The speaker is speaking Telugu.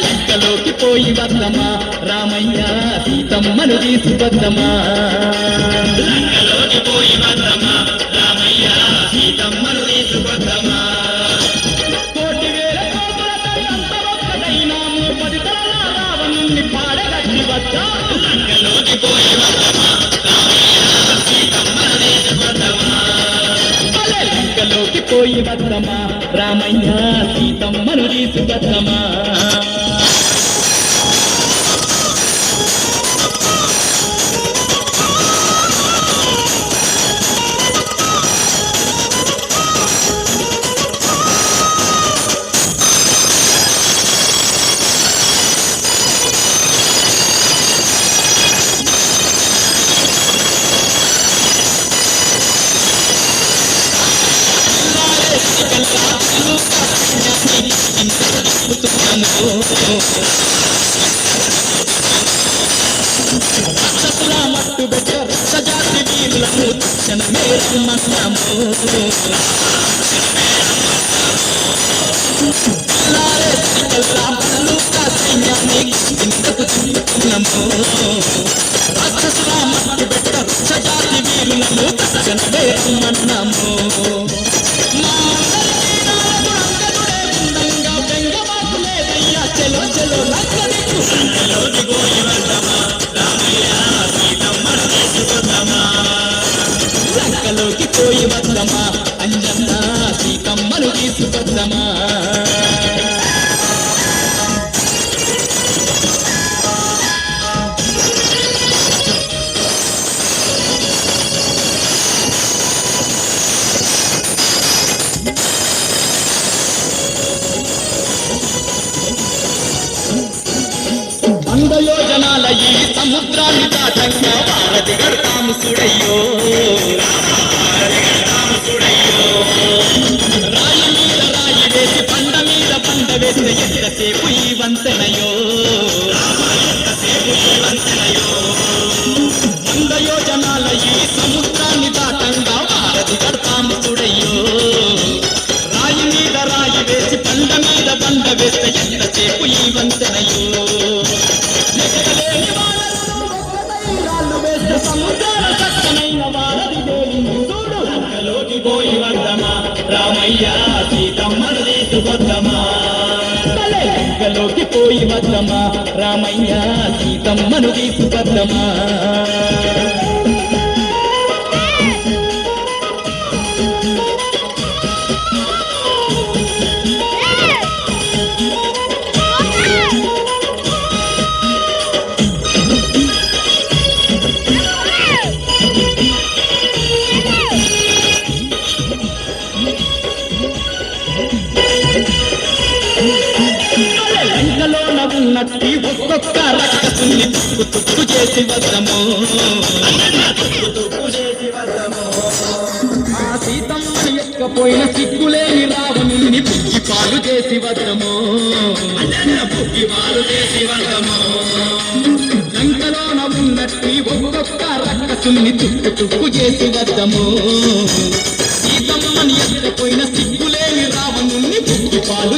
లంకలోకి పోయి వద్దమా రామయ్య సీతమ్మను తీసుకొద్దమా లంకలోకి పోయి వద్దమా రామయ్య సీతమ్మను తీసుకొద్దమా కోటి వేల కోపులైనాము 10 తరాల రావణుణ్ణి పాడగట్టి వద్దా లంకలోకి పోయి వద్దమా రామయ్య సీతమ్మను తీసుకొద్దమా లంకలోకి పోయి వద్దమా రామయ్య సీతమ్మను తీసుకొద్దమా మట్టు పెట్ట సజాతి వీరులను తక్షణమే రమ్మన్నాము సైన్యాన్ని ఇంతకు చూపుతున్నాము రాక్షసుల మట్టు పెట్ట సజాతి వీరులను తక్షణమే రమ్మన్నాము చలో చలో లంకలోకి పోయి వద్దమా రామయ్య సీతమ్మను తీసుకొద్దమా లంకలోకి పోయి వద్దమా అంజన్న సీతమ్మను తీసుకొద్దమా యోజనాల ఈ సముద్రాన్ని దాటంగా వారధి గడతాము చూడయ్యో రాయి మీద రాయి వేసి పండ మీద పండ వేస్తే ఎంతసేపు ఈ వంతెనయో వంద యోజనాల ఈ సముద్రాన్ని దాటంగా వారధి గడతాము చూడయ్యో రాయి మీద రాయి వేసి పండ మీద పండ వేస్తే ఎంతసేపు ఈ వంతెనయో సముద్రాల చక్కనైన వారధి దేవిని చూడు లంకలోకి పోయి వద్దమా రామయ్య సీతమ్మను తీసుకొద్దమా లంకలోకి పోయి వద్దమా రామయ్య సీతమ్మను తీసుకొద్దమా ఉన్నట్టి ఒక్కొక్క రక్కసుని తుక్కు తుక్కు చేసి వద్దము ఆ సీతమ్మని ఎక్కపోయిన సిగ్గులేని రావణుని పుగ్గి పాలు చేసి వద్దము పుగ్గి పాలు చేసి వద్దము లంకలోన ఉన్నట్టి ఒక్కొక్క రక్కసుని తుక్కు తుక్కు చేసి వద్దము సీతమ్మని ఎక్కపోయిన